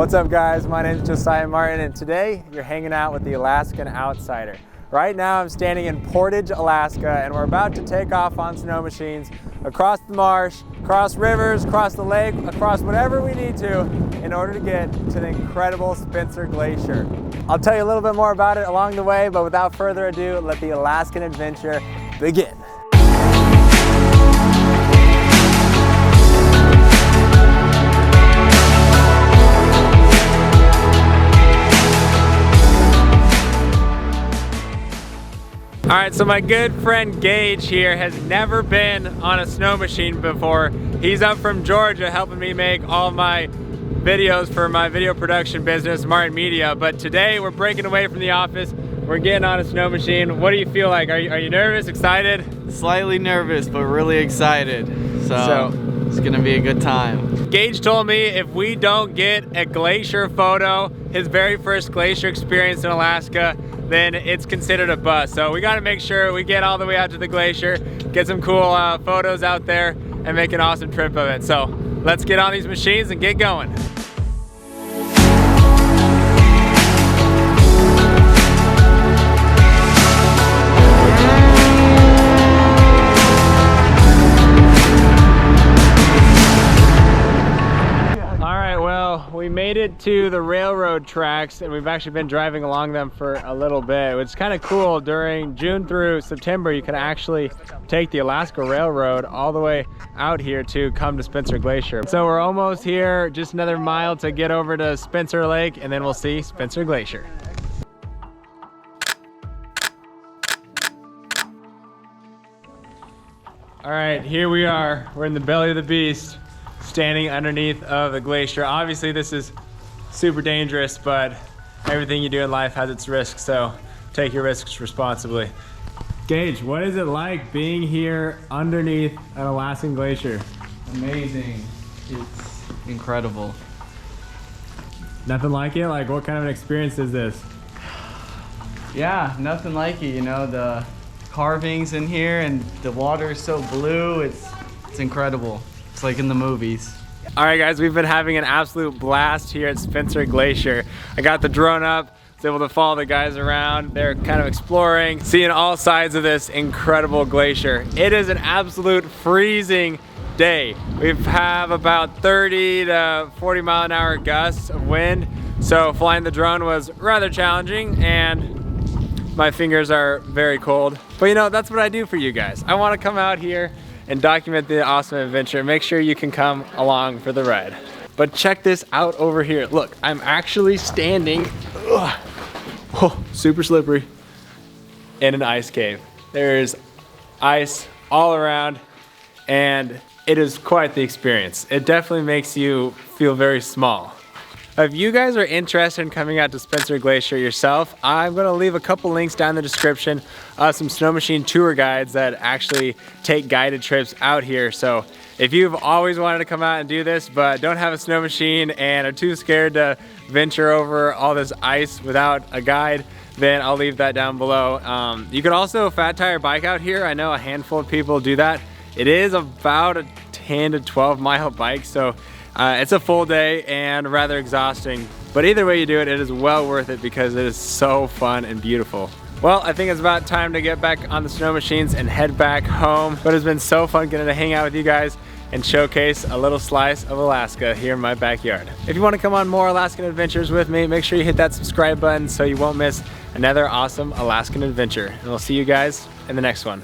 What's up guys, my name is Josiah Martin and today you're hanging out with the Alaskan Outsider. Right now I'm standing in Portage, Alaska and we're about to take off on snow machines across the marsh, across rivers, across the lake, across whatever we need to in order to get to the incredible Spencer Glacier. I'll tell you a little bit more about it along the way, but without further ado, let the Alaskan Adventure begin. All right, so my good friend Gage here has never been on a snow machine before. He's up from Georgia helping me make all my videos for my video production business, Martin Media. But today we're breaking away from the office. We're getting on a snow machine. What do you feel like? Are you nervous, excited? Slightly nervous, but really excited. So it's gonna be a good time. Gage told me if we don't get a glacier photo, his very first glacier experience in Alaska, then it's considered a bust. So we gotta make sure we get all the way out to the glacier, get some cool photos out there, and make an awesome trip of it. So let's get on these machines and get going. We made it to the railroad tracks and we've actually been driving along them for a little bit. It's kind of cool. During June through September you can actually take the Alaska Railroad all the way out here to come to Spencer Glacier. So we're almost here, just another mile to get over to Spencer Lake and then we'll see Spencer Glacier. All right, here we are. We're in the belly of the beast, standing underneath of the glacier. Obviously this is super dangerous, but everything you do in life has its risks, so take your risks responsibly. Gage, what is it like being here underneath an Alaskan glacier? Amazing. It's incredible. Nothing like it? Like, what kind of an experience is this? Yeah, nothing like it. You know, the carvings in here and the water is so blue. It's incredible. It's like in the movies. All right guys, we've been having an absolute blast here at Spencer Glacier. I got the drone up, was able to follow the guys around. They're kind of exploring, seeing all sides of this incredible glacier. It is an absolute freezing day. We have about 30 to 40 mile an hour gusts of wind. So flying the drone was rather challenging and my fingers are very cold. But you know, that's what I do for you guys. I want to come out here and document the awesome adventure. Make sure you can come along for the ride. But check this out over here. Look, I'm actually standing, super slippery, in an ice cave. There's ice all around and it is quite the experience. It definitely makes you feel very small. If you guys are interested in coming out to Spencer Glacier yourself, I'm gonna leave a couple links down in the description, some snow machine tour guides that actually take guided trips out here. So if you've always wanted to come out and do this, but don't have a snow machine and are too scared to venture over all this ice without a guide, then I'll leave that down below. You can also fat tire bike out here. I know a handful of people do that. It is about a 10 to 12 mile bike, so it's a full day and rather exhausting, but either way you do it, it is well worth it because it is so fun and beautiful. Well, I think it's about time to get back on the snow machines and head back home, but it's been so fun getting to hang out with you guys and showcase a little slice of Alaska here in my backyard. If you want to come on more Alaskan adventures with me, make sure you hit that subscribe button so you won't miss another awesome Alaskan adventure. And we'll see you guys in the next one.